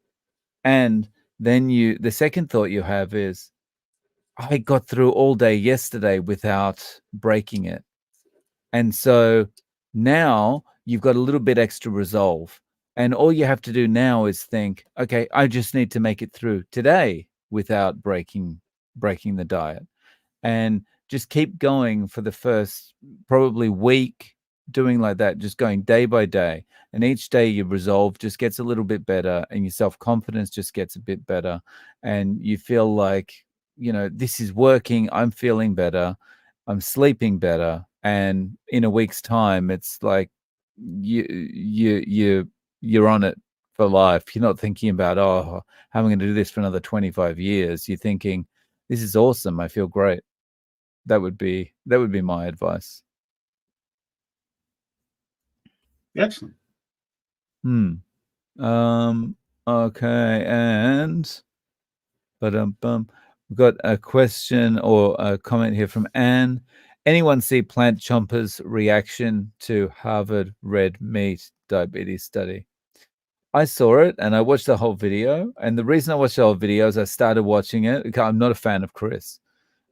And then the second thought you have is, I got through all day yesterday without breaking it. And so now you've got a little bit extra resolve. And all you have to do now is think, okay, I just need to make it through today without breaking the diet. And just keep going for the first probably week, doing like that, just going day by day. And each day your resolve just gets a little bit better and your self-confidence just gets a bit better. And you feel like, you know, this is working. I'm feeling better. I'm sleeping better. And in a week's time, it's like you're on it for life. You're not thinking about, oh, how am I going to do this for another 25 years? You're thinking, this is awesome. I feel great. That would be my advice. Excellent. Okay, and we've got a question or a comment here from Anne. Anyone see Plant Chompers' reaction to Harvard red meat diabetes study? I saw it and I watched the whole video. And the reason I watched the whole video is I started watching it. I'm not a fan of Chris.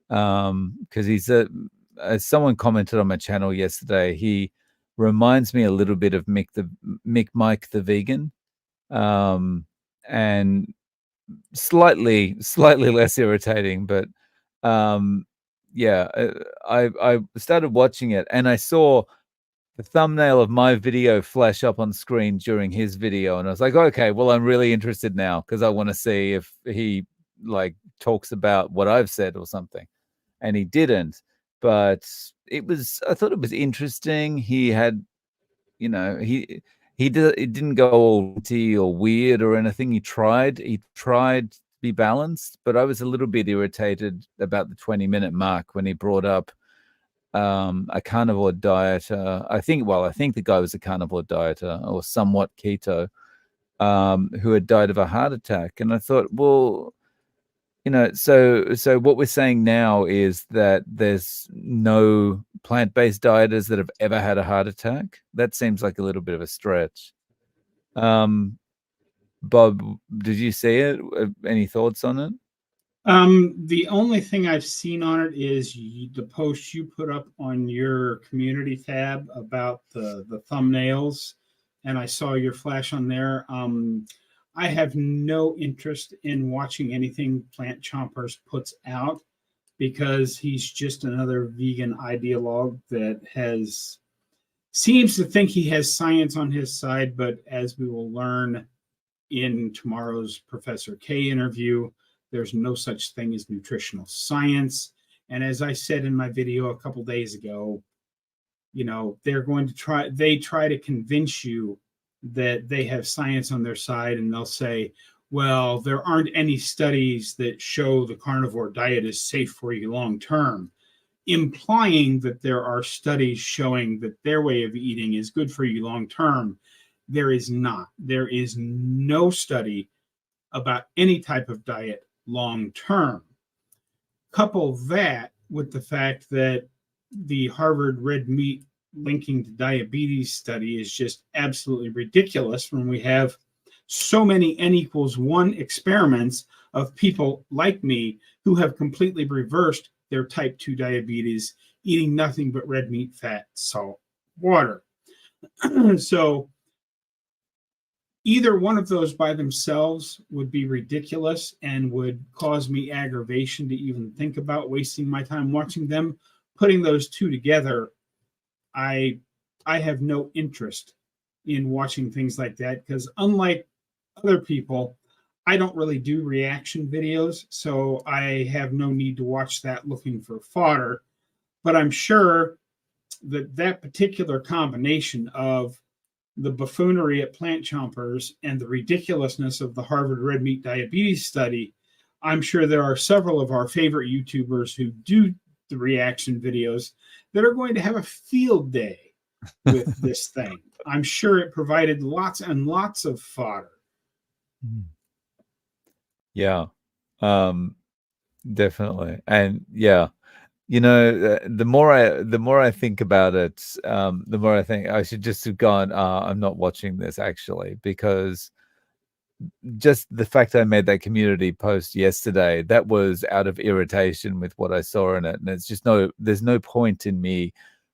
Because he's as someone commented on my channel yesterday, he reminds me a little bit of Mike the vegan, and slightly less irritating, but yeah, I started watching it and I saw the thumbnail of my video flash up on screen during his video, and I was like, okay, well, I'm really interested now because I want to see if he like talks about what I've said or something. And he didn't. But I thought it was interesting. He had, you know, it didn't go all witty or weird or anything. He tried to be balanced, but I was a little bit irritated about the 20-minute mark when he brought up a carnivore dieter. I think the guy was a carnivore dieter or somewhat keto, who had died of a heart attack. And I thought, well, you know, so what we're saying now is that there's no plant-based dieters that have ever had a heart attack. That seems like a little bit of a stretch. Bob, did you see it? Any thoughts on it? The only thing I've seen on it is the post you put up on your community tab about the thumbnails, and I saw your flash on there. I have no interest in watching anything Plant Chompers puts out because he's just another vegan ideologue that seems to think he has science on his side, but as we will learn in tomorrow's Professor K interview, there's no such thing as nutritional science. And as I said in my video a couple days ago, you know, they try to convince you that they have science on their side, and they'll say, well, there aren't any studies that show the carnivore diet is safe for you long term, implying that there are studies showing that their way of eating is good for you long term. There is not. There is no study about any type of diet long term. Couple that with the fact that the Harvard red meat linking to diabetes study is just absolutely ridiculous when we have so many N=1 experiments of people like me who have completely reversed their type 2 diabetes, eating nothing but red meat, fat, salt, water. So either one of those by themselves would be ridiculous and would cause me aggravation to even think about wasting my time watching them. Putting those two together, I I have no interest in watching things like that because unlike other people, I don't really do reaction videos, so I have no need to watch that looking for fodder. But I'm sure that that particular combination of the buffoonery at Plant Chompers and the ridiculousness of the Harvard red meat diabetes study, I'm sure there are several of our favorite YouTubers who do the reaction videos that are going to have a field day with this thing. I'm sure it provided lots and lots of fodder. Yeah, definitely. And yeah, the more I think about it, the more I think I should just have gone, I'm not watching this actually, because just the fact I made that community post yesterday, that was out of irritation with what I saw in it. And it's just there's no point in me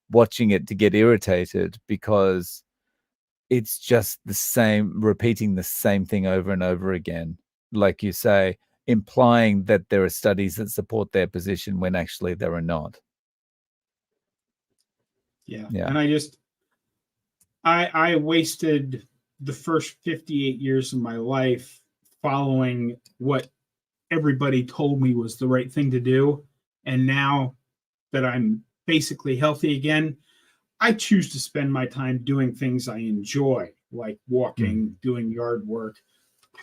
watching it to get irritated because it's just the same, repeating the same thing over and over again. Like you say, implying that there are studies that support their position when actually there are not. Yeah. Yeah. And I wasted the first 58 years of my life following what everybody told me was the right thing to do. And now that I'm basically healthy again, I choose to spend my time doing things I enjoy, like walking, doing yard work,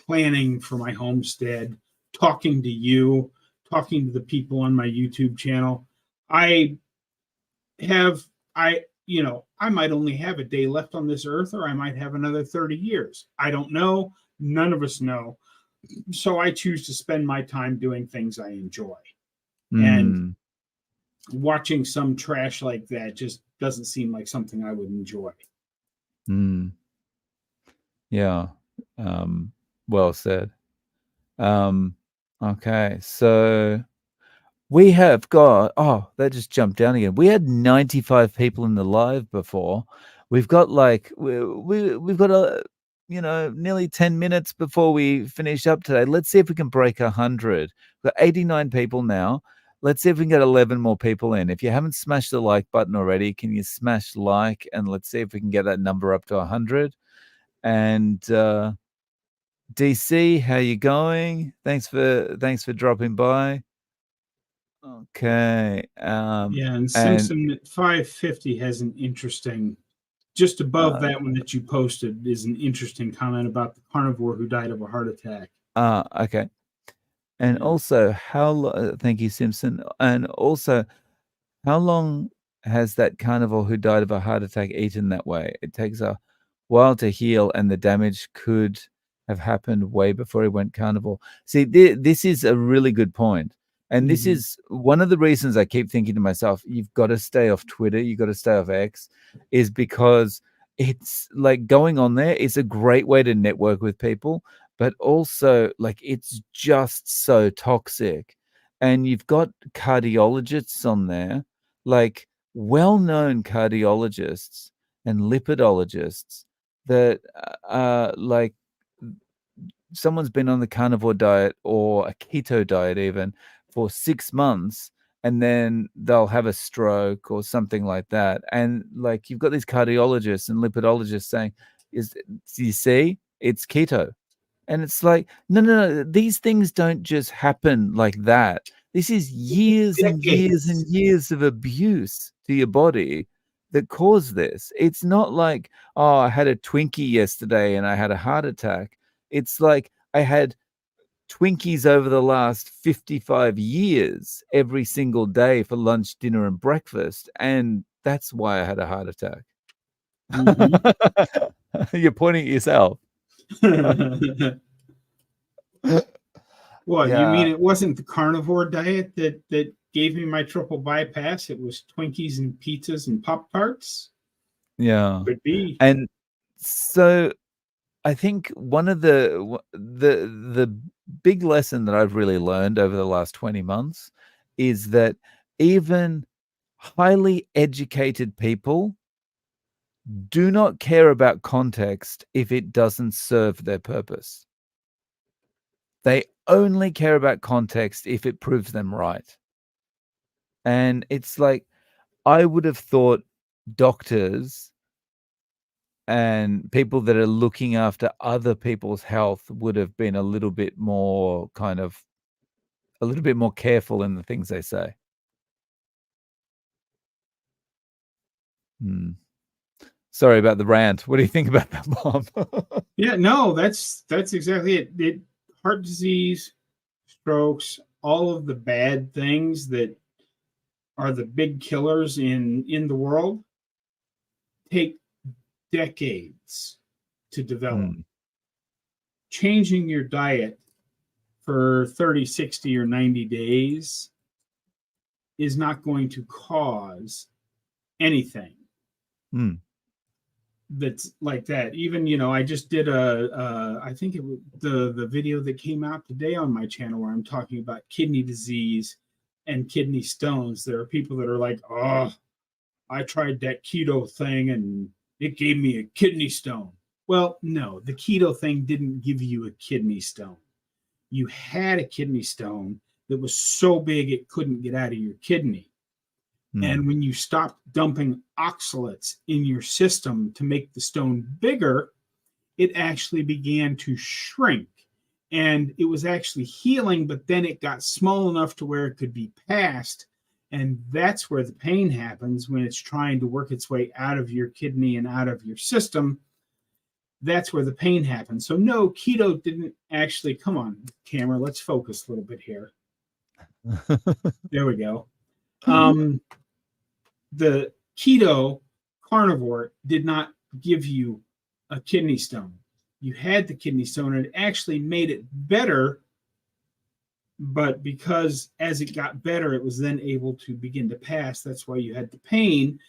planning for my homestead, talking to you, talking to the people on my YouTube channel. I have, I might only have a day left on this earth, or I might have another 30 years. I don't know. None of us know. So I choose to spend my time doing things I enjoy. And watching some trash like that just doesn't seem like something I would enjoy. Yeah. Well said. Okay, so we have got, that just jumped down again. We had 95 people in the live before. We've got like we've got nearly 10 minutes before we finish up today. Let's see if we can break 100. We've got 89 people now. Let's see if we can get 11 more people in. If you haven't smashed the like button already, can you smash like, and let's see if we can get that number up to 100. And DC, how you going? Thanks for dropping by. Okay. Yeah, and Simpson at 550 has an interesting, just above that one that you posted is an interesting comment about the carnivore who died of a heart attack. Okay. And also, thank you, Simpson. And also, how long has that carnivore who died of a heart attack eaten that way? It takes a while to heal, and the damage could have happened way before he went carnivore. See, this is a really good point. And this is one of the reasons I keep thinking to myself, you've got to stay off Twitter, you've got to stay off X, is because it's like going on there is a great way to network with people, but also like it's just so toxic. And you've got cardiologists on there, like well-known cardiologists and lipidologists that like someone's been on the carnivore diet or a keto diet even for 6 months, and then they'll have a stroke or something like that. And like you've got these cardiologists and lipidologists saying, do you see, it's keto. And it's like, no, these things don't just happen like that. This is years and years and years of abuse to your body that cause this. It's not like, I had a Twinkie yesterday and I had a heart attack. It's like I had Twinkies over the last 55 years every single day for lunch, dinner, and breakfast. And that's why I had a heart attack. You're pointing at yourself. What, you mean it wasn't the carnivore diet that gave me my triple bypass? It was Twinkies and pizzas and Pop-Tarts? Yeah. Could be. And so I think one of the big lesson that I've really learned over the last 20 months is that even highly educated people do not care about context if it doesn't serve their purpose. They only care about context if it proves them right. And it's like, I would have thought doctors and people that are looking after other people's health would have been a little bit more careful in the things they say. Hmm. Sorry about the rant. What do you think about that, Bob? Yeah, no, that's exactly it. Heart disease, strokes, all of the bad things that are the big killers in the world take decades to develop. Mm, Changing your diet for 30, 60, or 90 days is not going to cause anything mm, that's like that. Even, I just did I think it was the video that came out today on my channel where I'm talking about kidney disease and kidney stones. There are people that are like, oh, I tried that keto thing and it gave me a kidney stone. Well, no, the keto thing didn't give you a kidney stone. You had a kidney stone that was so big it couldn't get out of your kidney. mm, And when you stopped dumping oxalates in your system to make the stone bigger, it actually began to shrink. And it was actually healing, but then it got small enough to where it could be passed. And that's where the pain happens when it's trying to work its way out of your kidney and out of your system. That's where the pain happens. So, no, keto didn't actually, come on, camera, let's focus a little bit here. There we go. The keto carnivore did not give you a kidney stone. You had the kidney stone and it actually made it better. But because as it got better, it was then able to begin to pass. That's why you had the pain.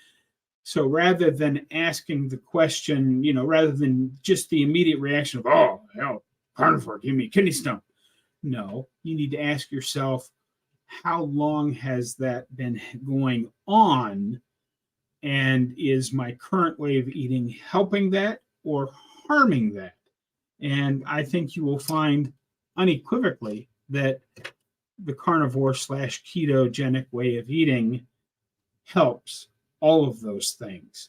So rather than asking the question, rather than just the immediate reaction of, oh, hell, carnivore, give me a kidney stone. No, you need to ask yourself, how long has that been going on? And is my current way of eating helping that or harming that? And I think you will find unequivocally that the carnivore / ketogenic way of eating helps all of those things.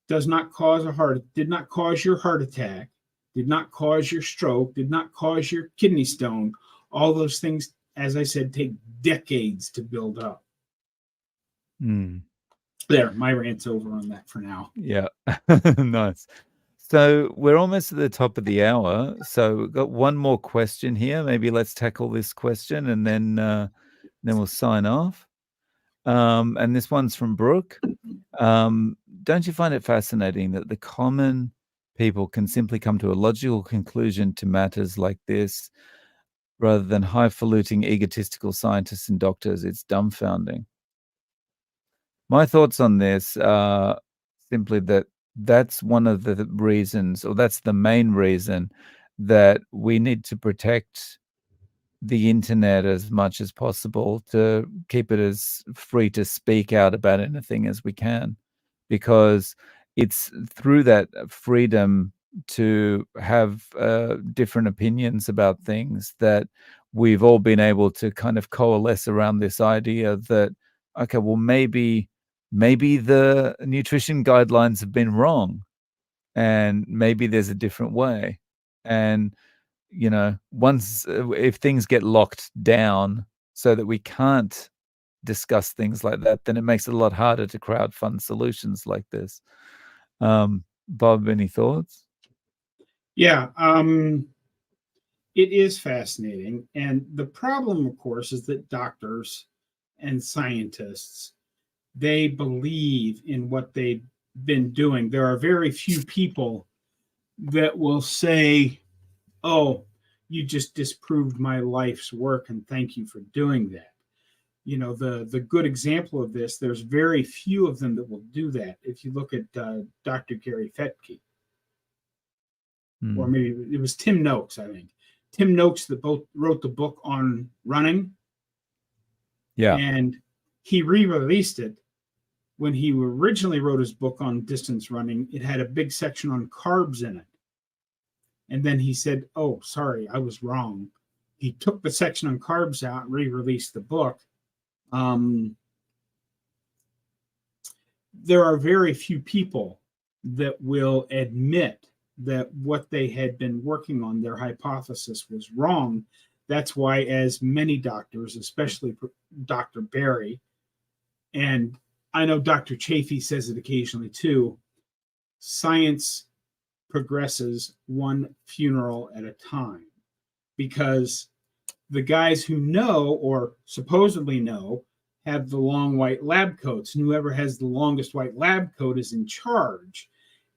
Did not cause your heart attack, did not cause your stroke, did not cause your kidney stone. All those things, as I said, take decades to build up. mm. There, my rant's over on that for now. Yeah. Nice. So we're almost at the top of the hour. So we've got one more question here. Maybe let's tackle this question and then we'll sign off. And this one's from Brooke. Don't you find it fascinating that the common people can simply come to a logical conclusion to matters like this rather than highfalutin egotistical scientists and doctors? It's dumbfounding. My thoughts on this are simply that that's one of the reasons, or that's the main reason, that we need to protect the internet as much as possible to keep it as free to speak out about anything as we can, because it's through that freedom to have different opinions about things that we've all been able to kind of coalesce around this idea that, okay, well, maybe the nutrition guidelines have been wrong and maybe there's a different way. And once if things get locked down so that we can't discuss things like that, then it makes it a lot harder to crowdfund solutions like this. Bob, any thoughts? Yeah, it is fascinating. And the problem, of course, is that doctors and scientists, they believe in what they've been doing. There are very few people that will say, oh, you just disproved my life's work and thank you for doing that. The good example of this, there's very few of them that will do that. If you look at Dr. Gary Fettke, or maybe it was Tim Noakes, I think. Tim Noakes that both wrote the book on running. Yeah. And he re-released it when he originally wrote his book on distance running, it had a big section on carbs in it. And then he said, oh, sorry, I was wrong. He took the section on carbs out and re-released the book. There are very few people that will admit that what they had been working on, their hypothesis, was wrong. That's why, as many doctors, especially Dr. Barry, and I know Dr. Chafee says it occasionally too, science progresses one funeral at a time, because the guys who know, or supposedly know, have the long white lab coats, and whoever has the longest white lab coat is in charge.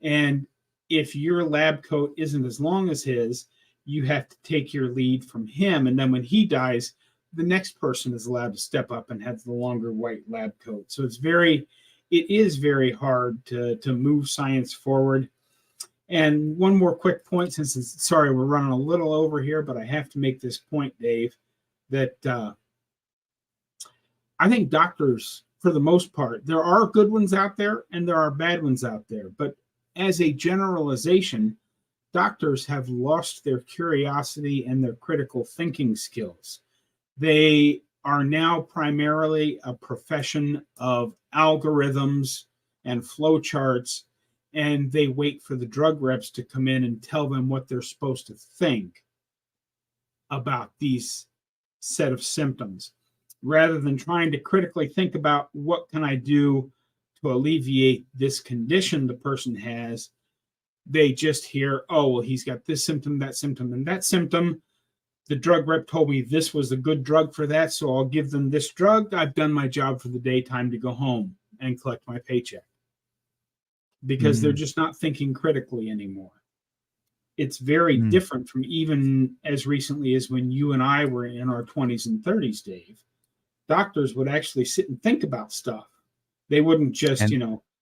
And if your lab coat isn't as long as his, you have to take your lead from him. And then when he dies, the next person is allowed to step up and have the longer white lab coat. So it is very hard to move science forward. And one more quick point, since sorry, we're running a little over here, but I have to make this point, Dave, that I think doctors, for the most part, there are good ones out there and there are bad ones out there. But as a generalization, doctors have lost their curiosity and their critical thinking skills. They are now primarily a profession of algorithms and flowcharts, and they wait for the drug reps to come in and tell them what they're supposed to think about these set of symptoms, rather than trying to critically think about what can I do to alleviate this condition the person has. They just hear, oh, well, he's got this symptom, and that symptom. The drug rep told me this was a good drug for that, so I'll give them this drug. I've done my job for the day, time to go home and collect my paycheck. Because they're just not thinking critically anymore. It's very different from even as recently as when you and I were in our 20s and 30s, Dave. Doctors would actually sit and think about stuff. They wouldn't just,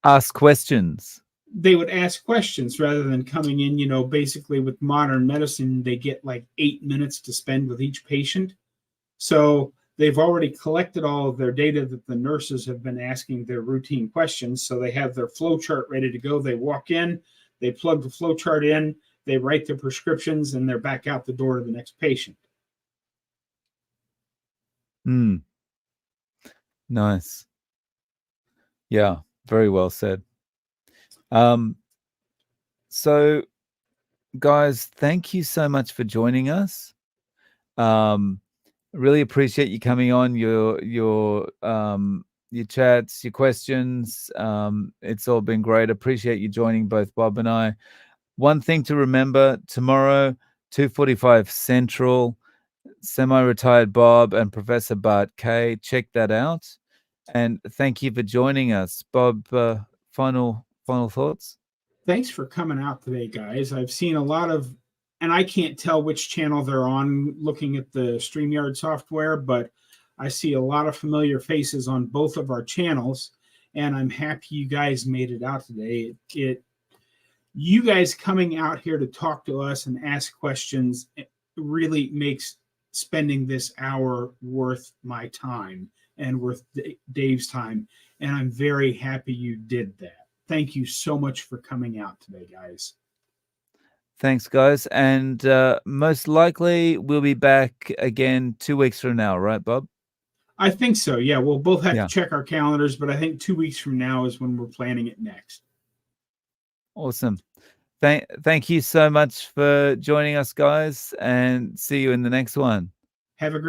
ask questions. They would ask questions rather than coming in, basically with modern medicine, they get like 8 minutes to spend with each patient. So they've already collected all of their data that the nurses have been asking their routine questions. So they have their flow chart ready to go. They walk in, they plug the flow chart in, they write their prescriptions, and they're back out the door to the next patient. Nice. Yeah, very well said. So guys, thank you so much for joining us. Really appreciate you coming on, your chats, your questions. It's all been great. Appreciate you joining both Bob and I. One thing to remember, tomorrow, 2:45 Central, semi-retired Bob and Professor Bart K. Check that out. And thank you for joining us. Bob, final thoughts? Thanks for coming out today, guys. I've seen a lot of, and I can't tell which channel they're on looking at the StreamYard software, but I see a lot of familiar faces on both of our channels, and I'm happy you guys made it out today. You guys coming out here to talk to us and ask questions, it really makes spending this hour worth my time and worth Dave's time, and I'm very happy you did that. Thank you so much for coming out today, guys. Thanks, guys. And most likely we'll be back again 2 weeks from now, right, Bob? I think so. Yeah, we'll both have to check our calendars, but I think 2 weeks from now is when we're planning it next. Awesome. Thank you so much for joining us, guys, and see you in the next one. Have a great